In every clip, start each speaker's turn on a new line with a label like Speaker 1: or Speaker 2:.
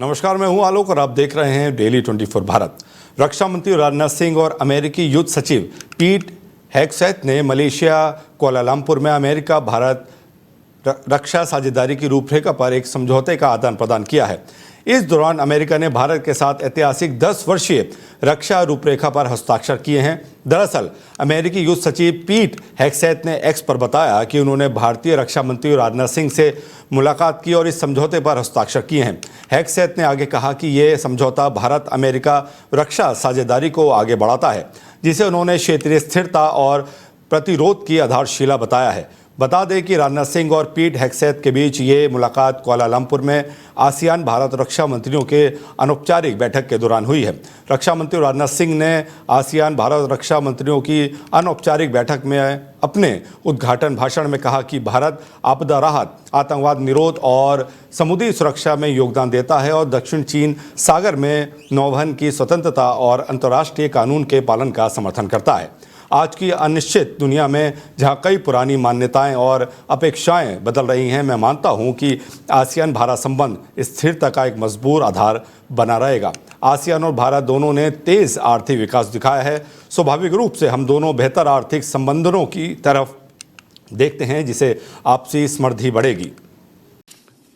Speaker 1: नमस्कार, मैं हूं आलोक और आप देख रहे हैं डेली 24 भारत। रक्षा मंत्री राजनाथ सिंह और अमेरिकी युद्ध सचिव पीट हेग्सेथ ने मलेशिया कुआलालंपुर में अमेरिका भारत रक्षा साझेदारी की रूपरेखा पर एक समझौते का आदान प्रदान किया है। इस दौरान अमेरिका ने भारत के साथ ऐतिहासिक 10 वर्षीय रक्षा रूपरेखा पर हस्ताक्षर किए हैं। दरअसल अमेरिकी युद्ध सचिव पीट हेग्सेथ ने एक्स पर बताया कि उन्होंने भारतीय रक्षा मंत्री राजनाथ सिंह से मुलाकात की और इस समझौते पर हस्ताक्षर किए हैं। हेग्सेथ ने आगे कहा कि ये समझौता भारत अमेरिका रक्षा साझेदारी को आगे बढ़ाता है, जिसे उन्होंने क्षेत्रीय स्थिरता और प्रतिरोध की आधारशिला बताया है। बता दें कि राजनाथ सिंह और पीट हेग्सेथ के बीच ये मुलाकात कुआलालंपुर में आसियान भारत रक्षा मंत्रियों के अनौपचारिक बैठक के दौरान हुई है। रक्षा मंत्री राजनाथ सिंह ने आसियान भारत रक्षा मंत्रियों की अनौपचारिक बैठक में अपने उद्घाटन भाषण में कहा कि भारत आपदा राहत, आतंकवाद निरोध और समुद्री सुरक्षा में योगदान देता है और दक्षिण चीन सागर में नौवहन की स्वतंत्रता और अंतर्राष्ट्रीय कानून के पालन का समर्थन करता है। आज की अनिश्चित दुनिया में जहां कई पुरानी मान्यताएं और अपेक्षाएं बदल रही हैं, मैं मानता हूं कि आसियान भारत संबंध स्थिरता का एक मजबूत आधार बना रहेगा। आसियान और भारत दोनों ने तेज आर्थिक विकास दिखाया है। स्वाभाविक रूप से हम दोनों बेहतर आर्थिक संबंधों की तरफ देखते हैं, जिसे आपसी समृद्धि बढ़ेगी।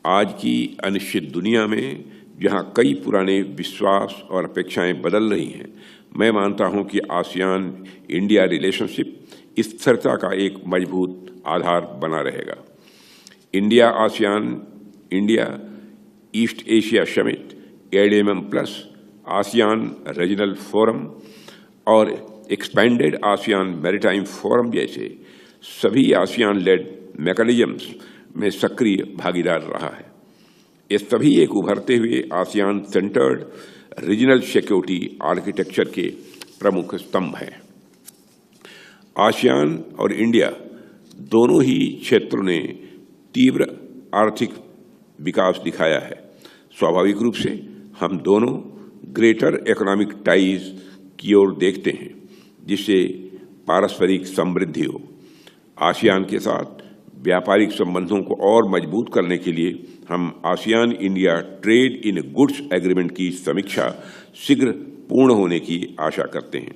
Speaker 2: आज की अनिश्चित दुनिया में जहां कई पुराने विश्वास और अपेक्षाएं बदल रही हैं, मैं मानता हूं कि आसियान इंडिया रिलेशनशिप स्थिरता का एक मजबूत आधार बना रहेगा। India ASEAN India east Asia summit, ADMM+, ASEAN regional forum और एक्सपेंडेड आसियान मैरीटाइम फोरम जैसे सभी आसियान लेड मैकेनिज्म्स में सक्रिय भागीदार रहा है। ये सभी एक उभरते हुए ASEAN centred regional security architecture के प्रमुख स्तंभ हैं। आसियान और इंडिया दोनों ही क्षेत्रों ने तीव्र आर्थिक विकास दिखाया है। स्वाभाविक रूप से हम दोनों ग्रेटर इकोनॉमिक टाइज की ओर देखते हैं, जिससे पारस्परिक समृद्धि हो। आसियान के साथ व्यापारिक संबंधों को और मजबूत करने के लिए हम ASEAN India trade in goods agreement की समीक्षा शीघ्र पूर्ण होने की आशा करते हैं।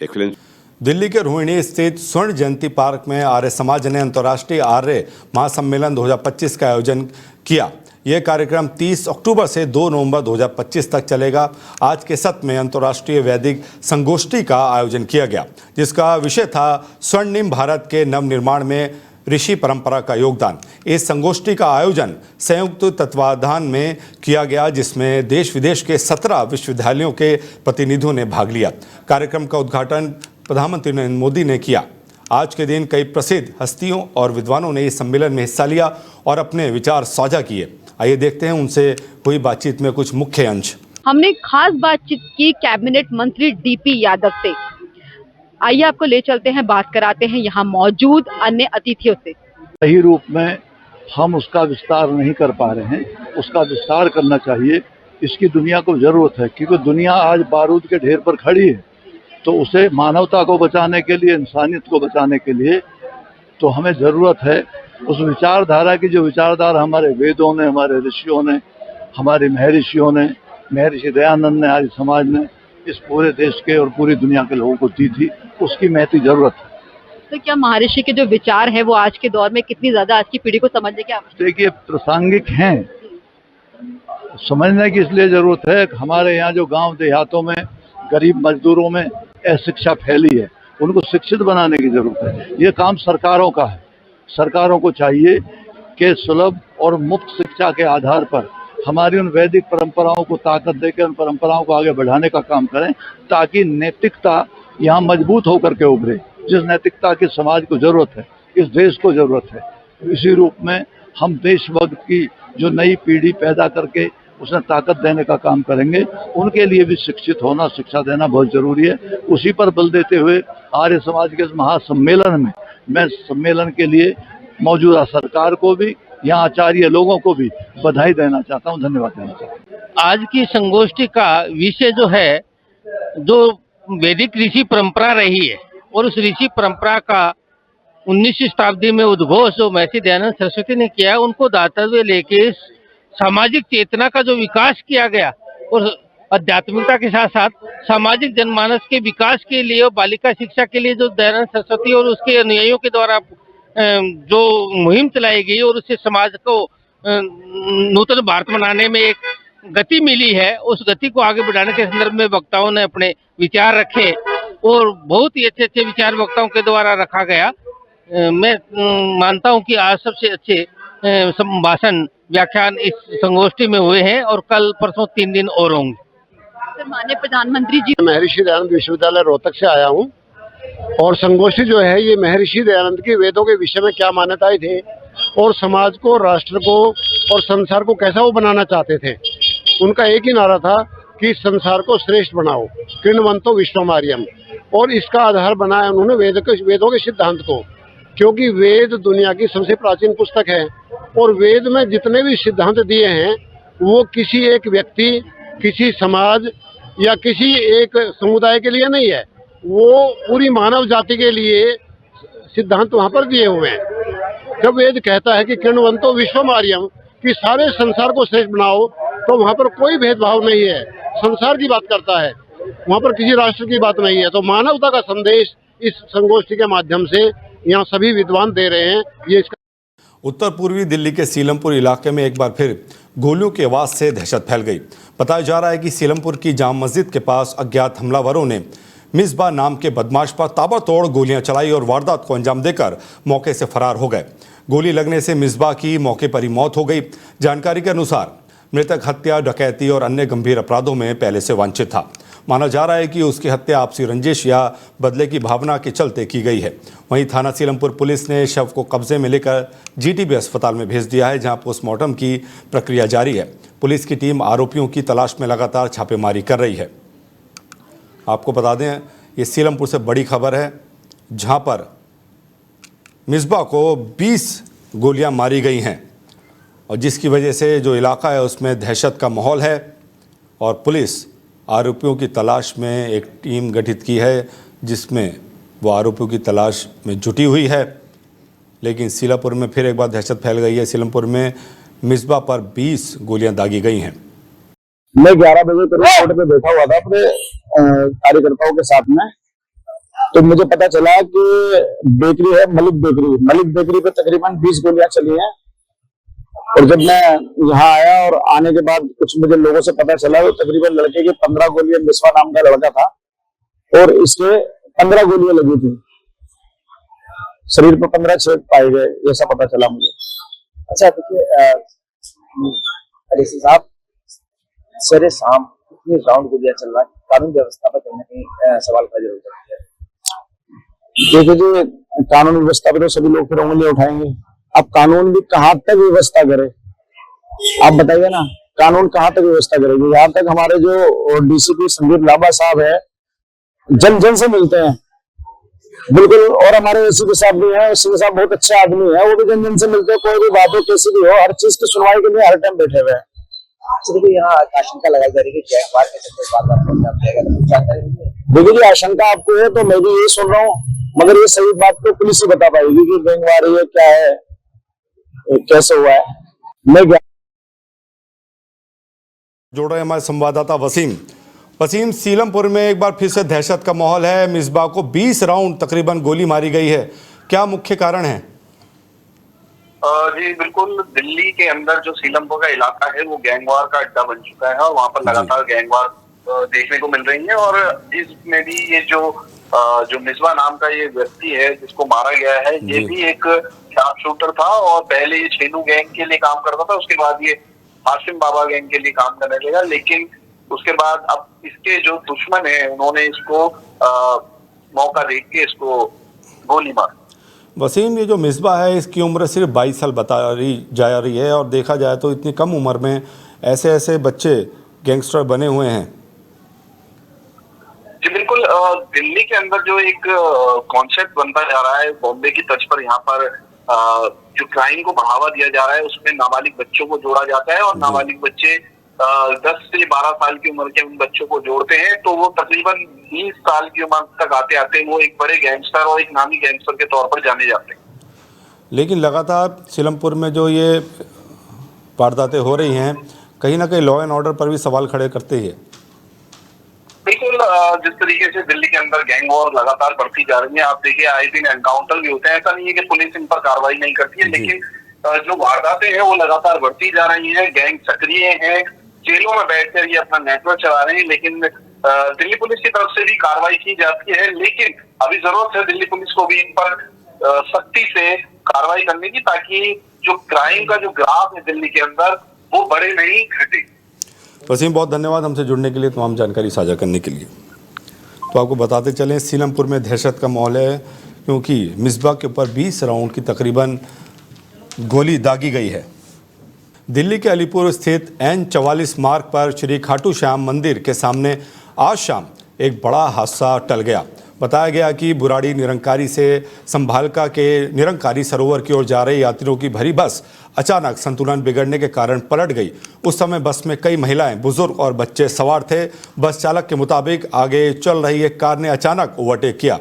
Speaker 2: एक्सेलेंस।
Speaker 1: दिल्ली के रोहिणी स्थित स्वर्ण जयंती पार्क में आर्य समाज ने अंतर्राष्ट्रीय आर्य महासम्मेलन 2025 का आयोजन किया। यह कार्यक्रम 30 अक्टूबर से 2 नवंबर 2025 तक चलेगा। आज के सत्र में अंतर्राष्ट्रीय वैदिक संगोष्ठी का आयोजन किया गया, जिसका विषय था स्वर्णिम भारत के नवनिर्माण में ऋषि परंपरा का योगदान। इस संगोष्ठी का आयोजन संयुक्त तत्वावधान में किया गया, जिसमें देश विदेश के 17 विश्वविद्यालयों के प्रतिनिधियों ने भाग लिया। कार्यक्रम का उद्घाटन प्रधानमंत्री नरेंद्र मोदी ने किया। आज के दिन कई प्रसिद्ध हस्तियों और विद्वानों ने इस सम्मेलन में हिस्सा लिया और अपने विचार साझा किए। आइए देखते हैं उनसे हुई बातचीत में कुछ मुख्य अंश।
Speaker 3: हमने खास बातचीत की कैबिनेट मंत्री DP यादव से। आइए आपको ले चलते हैं, बात कराते हैं यहाँ मौजूद अन्य अतिथियों से।
Speaker 4: सही रूप में हम उसका विस्तार नहीं कर पा रहे हैं, उसका विस्तार करना चाहिए। इसकी दुनिया को जरूरत है, क्योंकि दुनिया आज बारूद के ढेर पर खड़ी है। तो उसे मानवता को बचाने के लिए, इंसानियत को बचाने के लिए तो हमें ज़रूरत है उस विचारधारा की, जो विचारधारा हमारे वेदों ने, हमारे ऋषियों ने, हमारे महर्षियों ने, महर्षि दयानंद ने, आर्य समाज ने इस पूरे देश के और पूरी दुनिया के लोगों को दी थी। उसकी महती जरूरत है।
Speaker 3: तो क्या महर्षि के जो विचार है वो आज के दौर में कितनी ज्यादा आज की पीढ़ी को समझने की आवश्यकता है?
Speaker 4: देखिए, प्रासंगिक हैं, समझने की इसलिए जरूरत है। हमारे यहाँ जो गांव देहातों में गरीब मजदूरों में अशिक्षा फैली है, उनको शिक्षित बनाने की जरूरत है। ये काम सरकारों का है। सरकारों को चाहिए कि सुलभ और मुफ्त शिक्षा के आधार पर हमारी उन वैदिक परंपराओं को ताकत देकर उन परंपराओं को आगे बढ़ाने का काम करें, ताकि नैतिकता यहाँ मजबूत होकर के उभरे। जिस नैतिकता की समाज को जरूरत है, इस देश को जरूरत है। इसी रूप में हम देशभक्त की जो नई पीढ़ी पैदा करके उसने ताकत देने का काम करेंगे। उनके लिए भी शिक्षित होना, शिक्षा देना बहुत जरूरी है। उसी पर बल देते हुए आर्य समाज के इस महासम्मेलन में मैं सम्मेलन के लिए मौजूदा सरकार को भी, यहाँ आचार्य लोगों को भी बधाई देना चाहता हूँ, धन्यवाद देना चाहता हूँ।
Speaker 5: आज की संगोष्ठी का विषय जो है, जो वैदिक ऋषि परंपरा रही है और उस ऋषि परंपरा का 19वीं शताब्दी में उद्घोष जो महर्षि दयानंद सरस्वती ने किया, उनको दाता हुए लेके सामाजिक चेतना का जो विकास किया गया और आध्यात्मिकता के साथ साथ सामाजिक जनमानस के विकास के लिए और बालिका शिक्षा के लिए जो दयानंद सरस्वती और उसके अनुयायियों के द्वारा जो मुहिम चलाई गई और उससे समाज को नूतन भारत बनाने में एक गति मिली है, उस गति को आगे बढ़ाने के संदर्भ में वक्ताओं ने अपने विचार रखे और बहुत ही अच्छे अच्छे विचार वक्ताओं के द्वारा रखा गया। मैं मानता हूं कि आज सबसे अच्छे भाषण व्याख्यान इस संगोष्ठी में हुए हैं और कल परसों 3 दिन और होंगे।
Speaker 3: सर, माननीय प्रधानमंत्री जी,
Speaker 6: महर्षि दयानंद विश्वविद्यालय रोहतक से आया हूं और संगोष्ठी जो है ये महर्षि दयानंद की वेदों के विषय में क्या मान्यताएं थे और समाज को, राष्ट्र को और संसार को कैसा वो बनाना चाहते थे। उनका एक ही नारा था कि संसार को श्रेष्ठ बनाओ, कृण्वन्तो विश्वमार्यम, और इसका आधार बनाया उन्होंने वेदों के सिद्धांत को, क्योंकि वेद दुनिया की सबसे प्राचीन पुस्तक है और वेद में जितने भी सिद्धांत दिए हैं वो किसी एक व्यक्ति, किसी समाज या किसी एक समुदाय के लिए नहीं है, वो पूरी मानव जाति के लिए सिद्धांत वहाँ पर दिए हुए हैं। जब वेद कहता है कि कृण्वन्तो विश्वमार्यम, कि सारे संसार को श्रेष्ठ बनाओ, तो वहाँ पर कोई भेदभाव नहीं है, संसार की बात करता है, वहाँ पर किसी राष्ट्र की बात नहीं है। तो मानवता का संदेश इस संगोष्ठी के माध्यम से यहाँ सभी विद्वान दे रहे हैं। ये इसका
Speaker 1: उत्तर पूर्वी दिल्ली के सीलमपुर इलाके में एक बार फिर गोलियों की आवाज से दहशत फैल गई। बताया जा रहा है कि सीलमपुर की जाम मस्जिद के पास अज्ञात हमलावरों ने मिसबा नाम के बदमाश पर ताबड़तोड़ गोलियां चलाई और वारदात को अंजाम देकर मौके से फरार हो गए। गोली लगने से मिसबा की मौके पर ही मौत हो गई। जानकारी के अनुसार मृतक हत्या, डकैती और अन्य गंभीर अपराधों में पहले से वांछित था। माना जा रहा है कि उसकी हत्या आपसी रंजिश या बदले की भावना के चलते की गई है। वहीं थाना सीलमपुर पुलिस ने शव को कब्जे में लेकर जीटीबी अस्पताल में भेज दिया है, जहां पोस्टमार्टम की प्रक्रिया जारी है। पुलिस की टीम आरोपियों की तलाश में लगातार छापेमारी कर रही है। आपको बता दें, ये सीलमपुर से बड़ी खबर है, जहां पर मिसबा को 20 गोलियां मारी गई हैं और जिसकी वजह से जो इलाका है उसमें दहशत का माहौल है और पुलिस आरोपियों की तलाश में एक टीम गठित की है, जिसमें वो आरोपियों की तलाश में जुटी हुई है। लेकिन सीलमपुर में फिर एक बार दहशत फैल गई है। सीलमपुर में मिसबा पर 20 गोलियां दागी गई हैं।
Speaker 7: मैं 11 बजे करीब रोड पे बैठा हुआ था अपने कार्यकर्ताओं के साथ में, तो मुझे पता चला कि बेकरी है मलिक बेकरी पे तकरीबन 20 गोलियां चली हैं। और जब मैं यहाँ आया और आने के बाद कुछ मुझे लोगों से पता चला तो तकरीबन लड़के की 15 गोलियां, मिसबा नाम का लड़का था और इसके 15 गोलियां लगी थी, शरीर पर 15 छेद पाए गए, ऐसा पता चला मुझे।
Speaker 8: अच्छा, देखिए साहब, सर शाम इतनी राउंड गोलियां चल रहा है, कानून व्यवस्था पर कहीं ना कहीं सवाल खड़ा जरूर करते हैं।
Speaker 7: देखिए जी, कानून व्यवस्था पे तो सभी लोग फिर उंगली उठाएंगे। अब कानून भी कहाँ तक व्यवस्था करे, आप बताइए ना, कानून कहाँ तक व्यवस्था करेगी। यहाँ तक हमारे जो डीसीपी संदीप लांबा साहब है, जन जन से मिलते हैं बिल्कुल, और हमारे एसीपी साहब भी हैं, एसीपी साहब बहुत अच्छे आदमी है, वो भी जन जन से मिलते हैं। कोई भी बात हो, कैसी भी हो, हर चीज की सुनवाई के लिए हर टाइम बैठे हुए हैं।
Speaker 8: देखिए यहाँ आशंका लगाई जा रही है कि गैंगवार के चक्कर जानकारी नहीं है।
Speaker 7: देखिए जी, आशंका आपको है तो मैं भी यही सुन रहा हूँ, मगर ये सही बात तो पुलिस ही बता पाएगी कि गैंगवार है क्या है, कैसे हुआ है। मैं
Speaker 1: जोड़ रहे हैं हमारे संवाददाता वसीम। सीलमपुर में एक बार फिर से दहशत का माहौल है। मिसबा को 20 राउंड तकरीबन गोली मारी गई है, क्या मुख्य कारण है?
Speaker 9: जी बिल्कुल, दिल्ली के अंदर जो सीलमपुर का इलाका है वो गैंगवार का अड्डा बन चुका है और वहाँ पर लगातार गैंगवार देखने को मिल रही है। और इसमें भी ये जो मिसबा नाम का ये व्यक्ति है जिसको मारा गया है, ये भी एक शार्प शूटर था और पहले ये छेनू गैंग के लिए काम करता था, उसके बाद ये हाशिम बाबा गैंग के लिए काम करने लगा। लेकिन उसके बाद अब इसके जो दुश्मन है उन्होंने इसको मौका देख के इसको गोली मारी।
Speaker 1: वसीम, ये जो मिसबा है इसकी उम्र सिर्फ 22 साल जा रही है और देखा जाए तो इतनी कम उम्र में ऐसे बच्चे गैंगस्टर बने हुए हैं।
Speaker 9: जी बिल्कुल, दिल्ली के अंदर जो एक कॉन्सेप्ट बनता जा रहा है बॉम्बे की तर्ज पर, यहाँ पर जो क्राइम को बढ़ावा दिया जा रहा है उसमें नाबालिग बच्चों को जोड़ा जाता है और नाबालिग बच्चे 10 से 12 साल की उम्र के उन बच्चों को जोड़ते हैं तो वो तकरीबन 20 साल की उम्र तक आते आते वो एक बड़े गैंगस्टर और एक नामी गैंगस्टर के तौर पर जाने जाते हैं।
Speaker 1: लेकिन लगातार सीलमपुर में जो ये वारदातें हो रही हैं, कहीं ना कहीं लॉ एंड ऑर्डर पर भी सवाल खड़े करते ही है।
Speaker 9: बिल्कुल, जिस तरीके से दिल्ली के अंदर गैंग वॉर लगातार बढ़ती जा रही है, आप देखिए आए दिन एनकाउंटर भी होते हैं। ऐसा नहीं है कि पुलिस इन पर कार्रवाई नहीं करती है, लेकिन जो वारदातें हैं वो लगातार बढ़ती जा रही हैं। गैंग सक्रिय हैं, जेलों में बैठकर ये अपना नेटवर्क चला रहे हैं, लेकिन दिल्ली पुलिस की तरफ से भी कार्रवाई की जाती है। लेकिन अभी जरूरत है दिल्ली पुलिस को भी इन पर सख्ती से कार्रवाई करने की, ताकि जो क्राइम का जो ग्राफ है दिल्ली के अंदर वो बढ़े नहीं घटे।
Speaker 1: वसीम, बहुत धन्यवाद हमसे जुड़ने के लिए, तमाम जानकारी साझा करने के लिए। तो आपको बताते चलें, सीलमपुर में दहशत का माहौल है, क्योंकि मिसबा के ऊपर 20 राउंड की तकरीबन गोली दागी गई है। दिल्ली के अलीपुर स्थित N44 मार्ग पर श्री खाटू श्याम मंदिर के सामने आज शाम एक बड़ा हादसा टल गया। बताया गया कि बुराड़ी निरंकारी से संभालका के निरंकारी सरोवर की ओर जा रहे यात्रियों की भरी बस अचानक संतुलन बिगड़ने के कारण पलट गई। उस समय बस में कई महिलाएं, बुजुर्ग और बच्चे सवार थे। बस चालक के मुताबिक आगे चल रही एक कार ने अचानक ओवरटेक किया,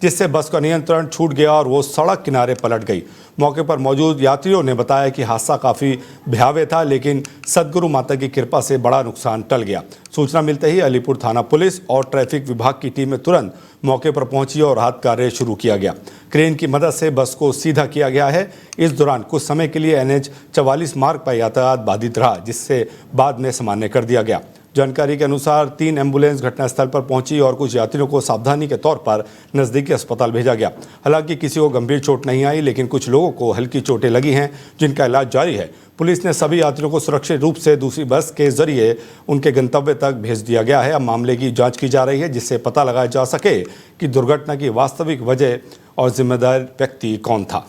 Speaker 1: जिससे बस का नियंत्रण छूट गया और वो सड़क किनारे पलट गई। मौके पर मौजूद यात्रियों ने बताया कि हादसा काफ़ी भयावह था, लेकिन सदगुरु माता की कृपा से बड़ा नुकसान टल गया। सूचना मिलते ही अलीपुर थाना पुलिस और ट्रैफिक विभाग की टीमें तुरंत मौके पर पहुंची और राहत कार्य शुरू किया गया। क्रेन की मदद से बस को सीधा किया गया है। इस दौरान कुछ समय के लिए NH44 मार्ग पर यातायात बाधित रहा, जिससे बाद में सामान्य कर दिया गया। जानकारी के अनुसार 3 एम्बुलेंस घटनास्थल पर पहुंची और कुछ यात्रियों को सावधानी के तौर पर नज़दीकी अस्पताल भेजा गया। हालांकि किसी को गंभीर चोट नहीं आई, लेकिन कुछ लोगों को हल्की चोटें लगी हैं, जिनका इलाज जारी है। पुलिस ने सभी यात्रियों को सुरक्षित रूप से दूसरी बस के जरिए उनके गंतव्य तक भेज दिया गया है। अब मामले की जांच की जा रही है, जिससे पता लगाया जा सके कि दुर्घटना की वास्तविक वजह और जिम्मेदार व्यक्ति कौन था।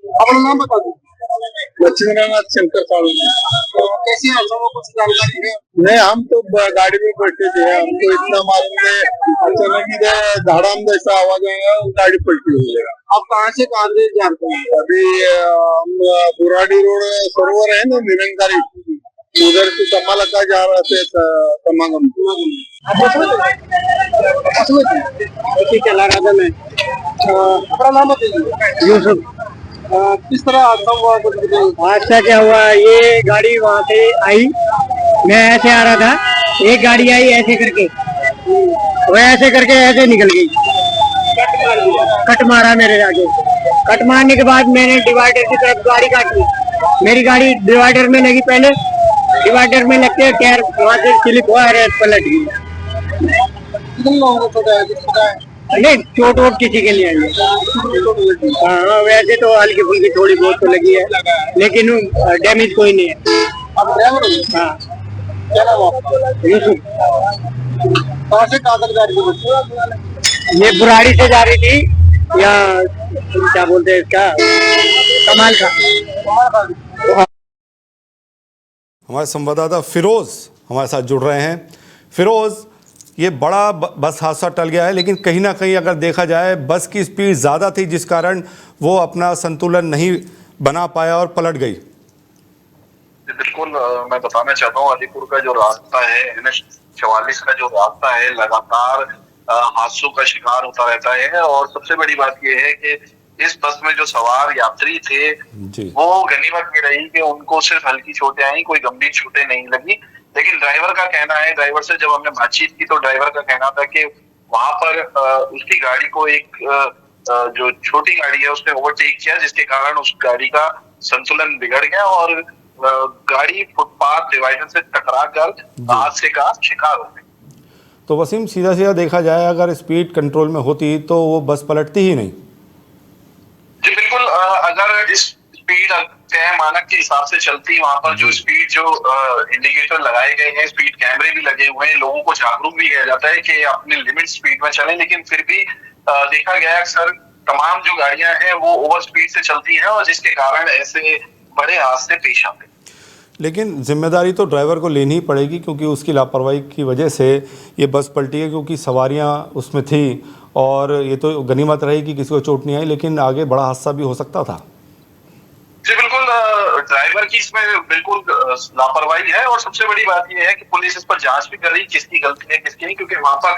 Speaker 6: अपना नाम बता दो। लक्ष्मीनाथ शंकर साहब। कैसी कुछ जानकारी है? नहीं, हम तो गाड़ी में बैठे थे, हमको इतना मालूम है। अचानक इधर धड़ाम जैसा आवाज आया, गाड़ी पलटी हुई है। आप कहाँ से कहाँ से जानते हैं? अभी हम बुराड़ी रोड सरोवर है ना निरंकारी, उधर से तमालका जा रहे थे तमागम। चला रहा था मैं। अपना नाम बताइए। यूसुफ। किस तरह हादसा हुआ? हादसा क्या हुआ, ये गाड़ी वहाँ से आई, मैं ऐसे आ रहा था, एक गाड़ी आई ऐसे करके, वो ऐसे करके ऐसे निकल गई, कट मारा मेरे आगे। कट मारने के बाद मैंने डिवाइडर की तरफ गाड़ी काटी, मेरी गाड़ी डिवाइडर में लगी, पहले डिवाइडर में लगते टायर वहाँ से स्लिप हुआ, पलट गई। नहीं, चोट वोट किसी के लिए नहीं। हाँ, वैसे तो हल्की फुल्की थोड़ी बहुत तो लगी है, लेकिन डैमेज कोई नहीं है। आप ड्राइवर हो? हाँ। क्या नाम आपका? यूसुफ। कहाँ से कहाँ तक जा रही थी? ये बुराड़ी से जा रही थी, या क्या बोलते हैं इसका, कमालका।
Speaker 1: हमारे संवाददाता फिरोज हमारे साथ जुड़ रहे हैं। फिरोज, ये बड़ा बस हादसा टल गया है, लेकिन कहीं ना कहीं अगर देखा जाए बस की स्पीड ज़्यादा थी, जिस कारण वो अपना संतुलन नहीं बना पाया और पलट गई।
Speaker 9: बिल्कुल, मैं बताना चाहता हूँ अलीपुर का जो रास्ता है, NH44 का जो रास्ता है, लगातार हादसों का शिकार होता रहता है। और सबसे बड़ी बात यह है कि इस बस में जो सवार यात्री थे वो गनीमत की रही कि उनको सिर्फ हल्की चोटें आई, कोई गंभीर चोटें नहीं लगी। लेकिन ड्राइवर का कहना है, ड्राइवर से जब हमने बातचीत की तो ड्राइवर का कहना था कि वहां पर उसकी गाड़ी को एक जो छोटी गाड़ी है उसने ओवरटेक किया, जिसके कारण उस गाड़ी का संतुलन बिगड़ गया और गाड़ी फुटपाथ डिवाइडर से टकरा कर हादसे का शिकार हो गई।
Speaker 1: तो वसीम, सीधा सीधा देखा जाए, अगर स्पीड कंट्रोल में होती तो वो बस पलटती ही नहीं।
Speaker 9: जी बिल्कुल, अगर इस स्पीड तय मानक के हिसाब से चलती, वहां पर जो स्पीड जो इंडिकेटर लगाए गए हैं, स्पीड कैमरे भी लगे हुए हैं, लोगों को जागरूक भी किया जाता है कि अपनी लिमिट स्पीड में चलें, लेकिन फिर भी देखा गया अक्सर तमाम जो गाड़ियां हैं वो ओवर स्पीड से चलती हैं और जिसके कारण ऐसे बड़े हादसे पेश आते हैं।
Speaker 1: लेकिन जिम्मेदारी तो ड्राइवर को लेनी ही पड़ेगी, क्योंकि उसकी लापरवाही की वजह से ये बस पलटी है, क्योंकि सवारियां उसमें थी और ये तो गनीमत रही कि किसी को चोट नहीं आई, लेकिन आगे बड़ा हादसा भी हो सकता था।
Speaker 9: जी बिल्कुल, ड्राइवर की इसमें बिल्कुल लापरवाही है और सबसे बड़ी बात यह है कि पुलिस इस पर जांच भी कर रही है किसकी गलती है किसकी नहीं, क्योंकि वहां पर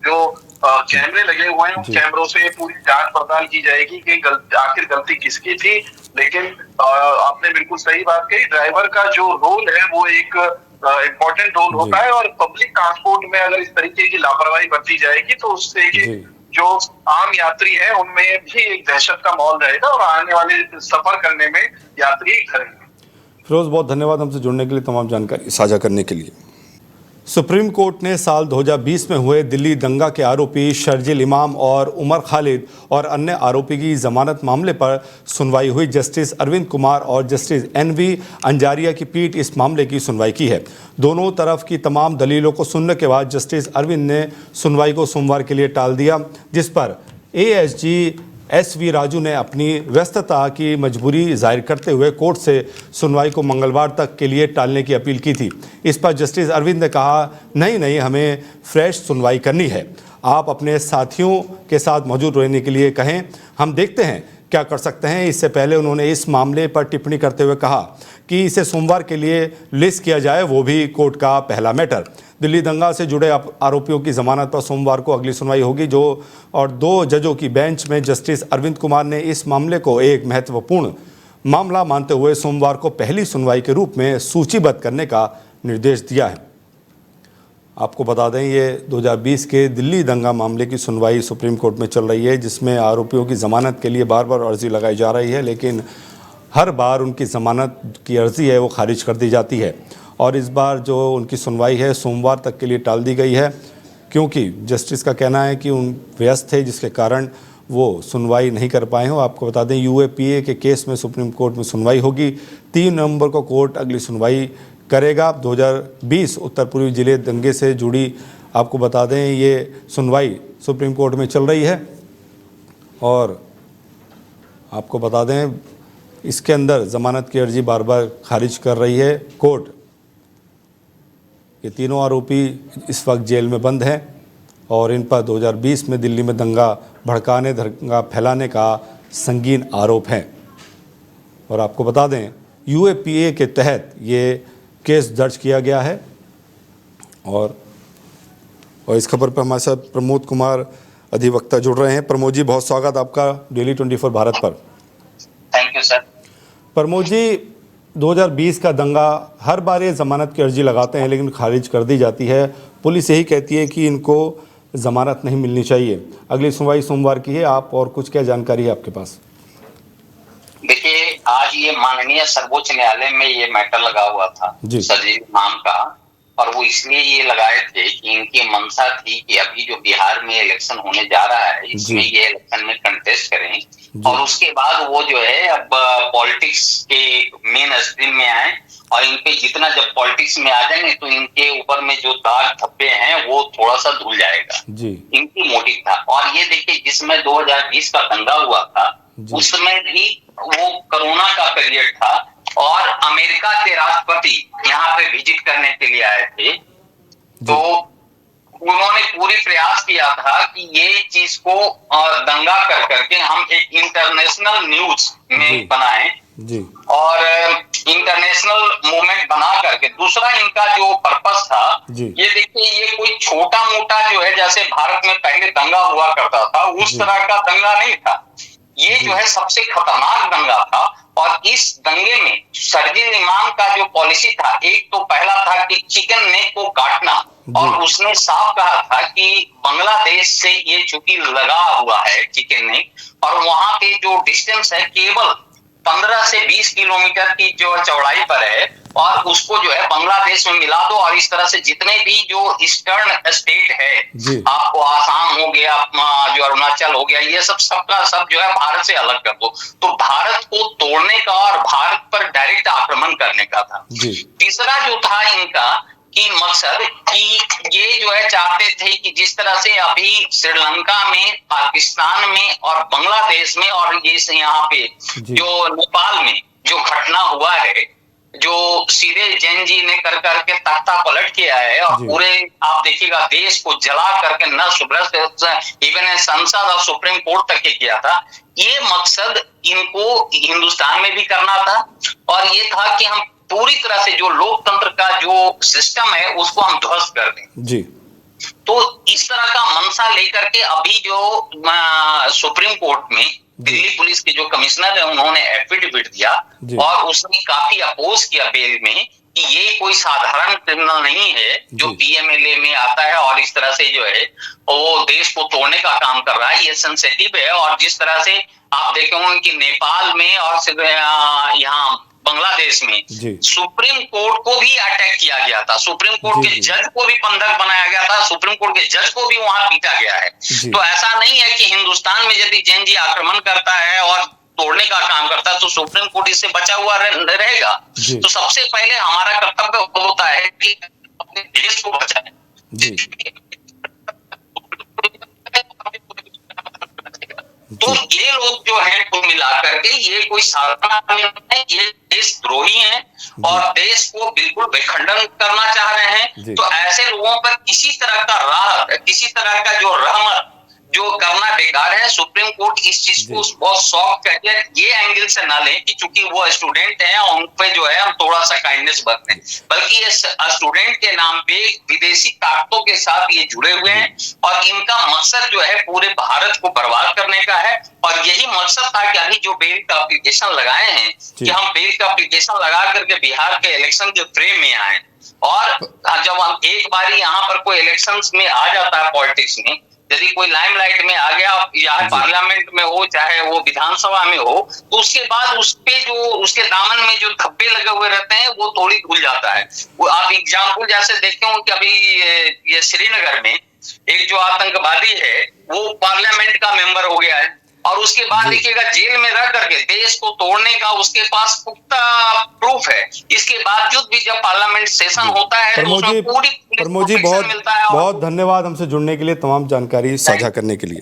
Speaker 9: जो कैमरे लगे हुए हैं, उन कैमरों से पूरी जांच पड़ताल की जाएगी कि आखिर गलती किसकी थी। लेकिन आपने बिल्कुल सही बात कही, ड्राइवर का जो रोल है वो एक इम्पोर्टेंट रोल होता है, और पब्लिक ट्रांसपोर्ट में अगर इस तरीके की लापरवाही बरती जाएगी तो उससे जो आम यात्री है उनमें भी एक दहशत का माहौल रहेगा और आने वाले सफर करने में यात्री डरेंगे।
Speaker 1: फिरोज, बहुत धन्यवाद हमसे जुड़ने के लिए, तमाम जानकारी साझा करने के लिए। सुप्रीम कोर्ट ने साल 2020 में हुए दिल्ली दंगा के आरोपी शर्जील इमाम और उमर खालिद और अन्य आरोपी की जमानत मामले पर सुनवाई हुई। जस्टिस अरविंद कुमार और जस्टिस NV अंजारिया की पीठ इस मामले की सुनवाई की है। दोनों तरफ की तमाम दलीलों को सुनने के बाद जस्टिस अरविंद ने सुनवाई को सोमवार के लिए टाल दिया, जिस पर ASG SV राजू ने अपनी व्यस्तता की मजबूरी जाहिर करते हुए कोर्ट से सुनवाई को मंगलवार तक के लिए टालने की अपील की थी। इस पर जस्टिस अरविंद ने कहा, नहीं, हमें फ्रेश सुनवाई करनी है। आप अपने साथियों के साथ मौजूद रहने के लिए कहें, हम देखते हैं क्या कर सकते हैं। इससे पहले उन्होंने इस मामले पर टिप्पणी करते हुए कहा कि इसे सोमवार के लिए लिस्ट किया जाए, वो भी कोर्ट का पहला मैटर। दिल्ली दंगा से जुड़े आरोपियों की जमानत पर सोमवार को अगली सुनवाई होगी, और 2 जजों की बेंच में जस्टिस अरविंद कुमार ने इस मामले को एक महत्वपूर्ण मामला मानते हुए सोमवार को पहली सुनवाई के रूप में सूचीबद्ध करने का निर्देश दिया है। आपको बता दें, ये 2020 के दिल्ली दंगा मामले की सुनवाई सुप्रीम कोर्ट में चल रही है, जिसमें आरोपियों की जमानत के लिए बार बार अर्जी लगाई जा रही है, लेकिन हर बार उनकी जमानत की अर्जी है वो खारिज कर दी जाती है। और इस बार जो उनकी सुनवाई है सोमवार तक के लिए टाल दी गई है, क्योंकि जस्टिस का कहना है कि उन व्यस्त थे, जिसके कारण वो सुनवाई नहीं कर पाए हों। आपको बता दें, UAPA के केस में सुप्रीम कोर्ट में सुनवाई होगी। 3 नवंबर को कोर्ट अगली सुनवाई करेगा। 2020 उत्तर पूर्वी जिले दंगे से जुड़ी, आपको बता दें, ये सुनवाई सुप्रीम कोर्ट में चल रही है। और आपको बता दें, इसके अंदर ज़मानत की अर्जी बार बार खारिज कर रही है कोर्ट। ये तीनों आरोपी इस वक्त जेल में बंद हैं और इन पर 2020 में दिल्ली में दंगा भड़काने, दंगा फैलाने का संगीन आरोप है। और आपको बता दें, UAPA के तहत ये केस दर्ज किया गया है। और इस खबर पर हमारे साथ प्रमोद कुमार अधिवक्ता जुड़ रहे हैं। प्रमोद जी, बहुत स्वागत आपका डेली 24 भारत पर।
Speaker 10: Thank you sir.
Speaker 1: Pramod ji, 2020 का दंगा, हर बार ये जमानत की अर्जी लगाते हैं लेकिन खारिज कर दी जाती है। पुलिस यही कहती है कि इनको जमानत नहीं मिलनी चाहिए। अगली सुनवाई सोमवार की है, आप और कुछ क्या जानकारी है आपके पास?
Speaker 10: देखिए, आज ये माननीय सर्वोच्च न्यायालय में ये मैटर लगा हुआ था शर्जील इमाम का, और वो इसलिए ये लगाए थे कि इनकी मंशा थी कि अभी जो बिहार में इलेक्शन होने जा रहा है, इसमें ये इलेक्शन में कंटेस्ट करें, और उसके बाद वो जो है अब पॉलिटिक्स के मेन स्ट्रीम में आए, और इन पे जितना जब पॉलिटिक्स में आ जाएंगे तो इनके ऊपर में जो दाग धब्बे हैं वो थोड़ा सा धुल जाएगा। इनकी मोटिव था। और ये देखिए, जिसमें 2020 का दंगा हुआ था उसमें भी वो कोरोना का पीरियड था और अमेरिका के राष्ट्रपति यहाँ पे विजिट करने के लिए आए थे, तो उन्होंने पूरी प्रयास किया था कि ये चीज को दंगा कर करके हम एक इंटरनेशनल न्यूज में बनाएं और इंटरनेशनल मूवमेंट बना करके। दूसरा इनका जो पर्पस था, ये देखिए, ये कोई छोटा मोटा जो है जैसे भारत में पहले दंगा हुआ करता था उस तरह का दंगा नहीं था। ये जो है सबसे खतरनाक दंगा था। और इस दंगे में शर्जील इमाम का जो पॉलिसी था, एक तो पहला था कि चिकन नेक को काटना, और उसने साफ कहा था कि बांग्लादेश से ये चूंकि लगा हुआ है चिकन नेक, और वहां के जो डिस्टेंस है केवल 15 से 20 किलोमीटर की जो चौड़ाई पर है, और उसको जो है बांग्लादेश में मिला दो, और इस तरह से जितने भी जो ईस्टर्न स्टेट है, आपको आसाम हो गया, जो अरुणाचल हो गया, ये सबका सब जो है भारत से अलग कर दो। तो भारत को तोड़ने का और भारत पर डायरेक्ट आक्रमण करने का था। तीसरा जो था इनका कि मकसद कि ये जो है चाहते थे कि जिस तरह से अभी श्रीलंका में, पाकिस्तान में और बांग्लादेश में और ये यहाँ पे जो नेपाल में जो घटना हुआ है, जो सीधे जैन जी ने कर करके तख्ता पलट किया है और पूरे आप देखिएगा देश को जला करके नष्ट भ्रष्ट, इवन संसद और सुप्रीम कोर्ट तक के किया था। ये मकसद इनको हिंदुस्तान में भी करना था, और ये था कि हम पूरी तरह से जो लोकतंत्र का जो सिस्टम है उसको हम ध्वस्त कर दें। तो इस तरह का मंशा लेकर के अभी जो सुप्रीम कोर्ट में दिल्ली पुलिस के जो कमिश्नर है उन्होंने एफिडेविट दिया और उसने काफी अपोज किया बेल में कि ये कोई साधारण क्रिमिनल नहीं है जो पीएमएलए में आता है और इस तरह से जो है वो देश को तोड़ने का काम कर रहा है, ये सेंसिटिव है। और जिस तरह से आप देखे होंगे कि नेपाल में और यहाँ बांग्लादेश में सुप्रीम कोर्ट को भी अटैक किया गया था, सुप्रीम कोर्ट के जज को भी बंधक बनाया गया था, सुप्रीम कोर्ट के जज को भी वहां पीटा गया है। तो ऐसा नहीं है कि हिंदुस्तान में यदि जैन आक्रमण करता है और तोड़ने का काम करता है तो सुप्रीम कोर्ट इससे बचा हुआ रहेगा। तो सबसे पहले हमारा कर्तव्य होता है कि अपने देश को बचाएं। तो ये लोग जो है कुल मिलाकर के ये कोई साधारण है, ये देशद्रोही हैं और देश को बिल्कुल विखंडन करना चाह रहे हैं। तो ऐसे लोगों पर किसी तरह का राहत, किसी तरह का जो रहमत जो करना बेकार है। सुप्रीम कोर्ट इस चीज को बहुत सॉफ्ट करके ये एंगल से ना लें कि चूंकि वो स्टूडेंट हैं उन पे जो है हम थोड़ा सा काइंडनेस बरतें, बल्कि ये स्टूडेंट के नाम पे विदेशी ताकतों के साथ ये जुड़े हुए हैं और इनका मकसद जो है पूरे भारत को बर्बाद करने का है। और यही मकसद था कि अभी जो बेल का एप्लीकेशन लगाए हैं कि हम बेल का एप्लीकेशन लगा करके बिहार के इलेक्शन के फ्रेम में आए और जब हम एक बारी यहाँ पर कोई इलेक्शन में आ जाता है पॉलिटिक्स में, यदि कोई लाइमलाइट में आ गया या पार्लियामेंट में हो चाहे वो विधानसभा में हो, तो उसके बाद उसपे जो उसके दामन में जो धब्बे लगे हुए रहते हैं वो थोड़ी धुल जाता है। वो आप एग्जाम्पल जैसे देखे हो कि अभी ये श्रीनगर में एक जो आतंकवादी है वो पार्लियामेंट का मेंबर हो गया है और उसके बाद देखिएगा जेल में रह करके देश को तोड़ने का उसके पास पुख्ता प्रूफ है। इसके बावजूद भी जब पार्लियामेंट सेशन होता है तो उसमें पूरी प्रोटेक्शन मिलता है।
Speaker 1: बहुत धन्यवाद हमसे जुड़ने के लिए, तमाम जानकारी साझा करने के लिए।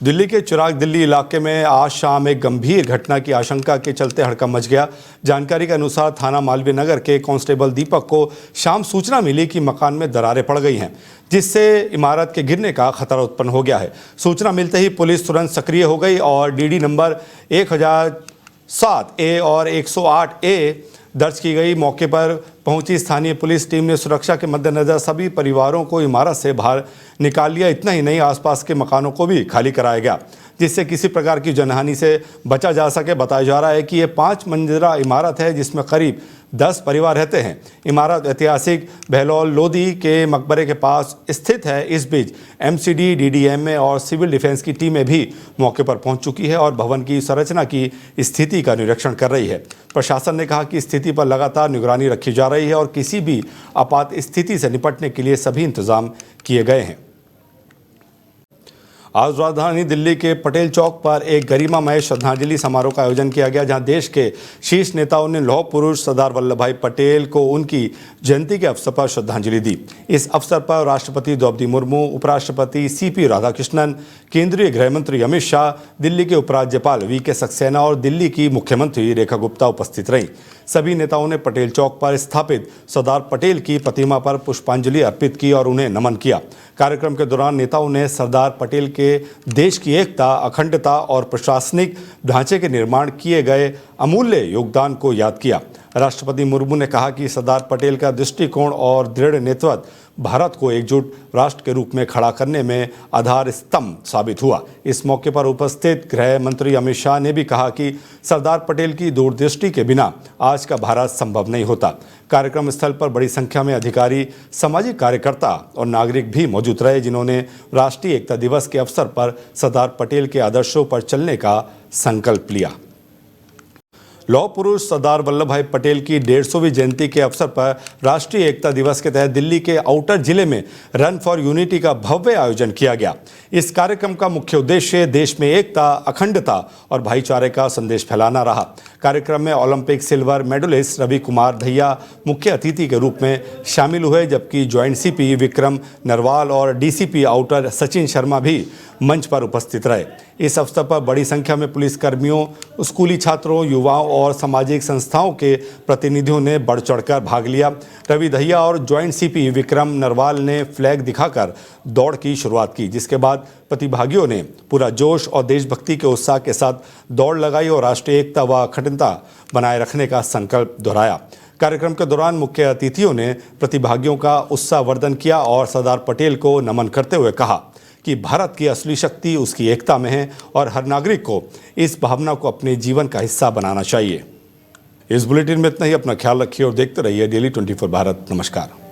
Speaker 1: दिल्ली के चिराग दिल्ली इलाके में आज शाम एक गंभीर घटना की आशंका के चलते हड़कंप मच गया। जानकारी के अनुसार थाना मालवीय नगर के कांस्टेबल दीपक को शाम सूचना मिली कि मकान में दरारें पड़ गई हैं, जिससे इमारत के गिरने का खतरा उत्पन्न हो गया है। सूचना मिलते ही पुलिस तुरंत सक्रिय हो गई और डीडी नंबर 1007A और 108A दर्ज की गई। मौके पर पहुंची स्थानीय पुलिस टीम ने सुरक्षा के मद्देनजर सभी परिवारों को इमारत से बाहर निकाल लिया। इतना ही नहीं, आसपास के मकानों को भी खाली कराया गया, जिससे किसी प्रकार की जनहानि से बचा जा सके। बताया जा रहा है कि ये 5 मंजिला इमारत है जिसमें करीब 10 परिवार रहते हैं। इमारत ऐतिहासिक बहलौल लोधी के मकबरे के पास स्थित है। इस बीच MCD, DDMA और सिविल डिफेंस की टीमें भी मौके पर पहुंच चुकी है और भवन की संरचना की स्थिति का निरीक्षण कर रही है। प्रशासन ने कहा कि स्थिति पर लगातार निगरानी रखी जा रही है और किसी भी आपात स्थिति से निपटने के लिए सभी इंतजाम किए गए हैं। आज राजधानी दिल्ली के पटेल चौक पर एक गरिमामय श्रद्धांजलि समारोह का आयोजन किया गया, जहां देश के शीर्ष नेताओं ने लौह पुरुष सरदार वल्लभ भाई पटेल को उनकी जयंती के अवसर पर श्रद्धांजलि दी। इस अवसर पर राष्ट्रपति द्रौपदी मुर्मू, उपराष्ट्रपति CP राधाकृष्णन, केंद्रीय गृह मंत्री अमित शाह, दिल्ली के उपराज्यपाल VK सक्सेना और दिल्ली की मुख्यमंत्री रेखा गुप्ता उपस्थित रहीं। सभी नेताओं ने पटेल चौक पर स्थापित सरदार पटेल की प्रतिमा पर पुष्पांजलि अर्पित की और उन्हें नमन किया। कार्यक्रम के दौरान नेताओं ने सरदार पटेल के देश की एकता, अखंडता और प्रशासनिक ढांचे के निर्माण किए गए अमूल्य योगदान को याद किया। राष्ट्रपति मुर्मू ने कहा कि सरदार पटेल का दृष्टिकोण और दृढ़ नेतृत्व भारत को एकजुट राष्ट्र के रूप में खड़ा करने में आधार स्तंभ साबित हुआ। इस मौके पर उपस्थित गृह मंत्री अमित शाह ने भी कहा कि सरदार पटेल की दूरदृष्टि के बिना आज का भारत संभव नहीं होता। कार्यक्रम स्थल पर बड़ी संख्या में अधिकारी, सामाजिक कार्यकर्ता और नागरिक भी मौजूद रहे, जिन्होंने राष्ट्रीय एकता दिवस के अवसर पर सरदार पटेल के आदर्शों पर चलने का संकल्प लिया। लौह पुरुष सरदार वल्लभ भाई पटेल की 150वीं जयंती के अवसर पर राष्ट्रीय एकता दिवस के तहत दिल्ली के आउटर जिले में रन फॉर यूनिटी का भव्य आयोजन किया गया। इस कार्यक्रम का मुख्य उद्देश्य देश में एकता, अखंडता और भाईचारे का संदेश फैलाना रहा। कार्यक्रम में Olympic silver medallist Ravi Kumar Dahiya मुख्य अतिथि के रूप में शामिल हुए, जबकि ज्वाइंट CP विक्रम नरवाल और DCP आउटर सचिन शर्मा भी मंच पर उपस्थित रहे। इस अवसर पर बड़ी संख्या में पुलिसकर्मियों, स्कूली छात्रों, युवाओं और सामाजिक संस्थाओं के प्रतिनिधियों ने बढ़ चढ़कर भाग लिया। रवि दहिया और ज्वाइंट CP विक्रम नरवाल ने फ्लैग दिखाकर दौड़ की शुरुआत की, जिसके बाद प्रतिभागियों ने पूरा जोश और देशभक्ति के उत्साह के साथ दौड़ लगाई और राष्ट्रीय एकता व अखंडता बनाए रखने का संकल्प दोहराया। कार्यक्रम के दौरान मुख्य अतिथियों ने प्रतिभागियों का उत्साहवर्धन किया और सरदार पटेल को नमन करते हुए कहा कि भारत की असली शक्ति उसकी एकता में है और हर नागरिक को इस भावना को अपने जीवन का हिस्सा बनाना चाहिए। इस बुलेटिन में इतना ही। अपना ख्याल रखिए और देखते रहिए डेली 24 भारत। नमस्कार।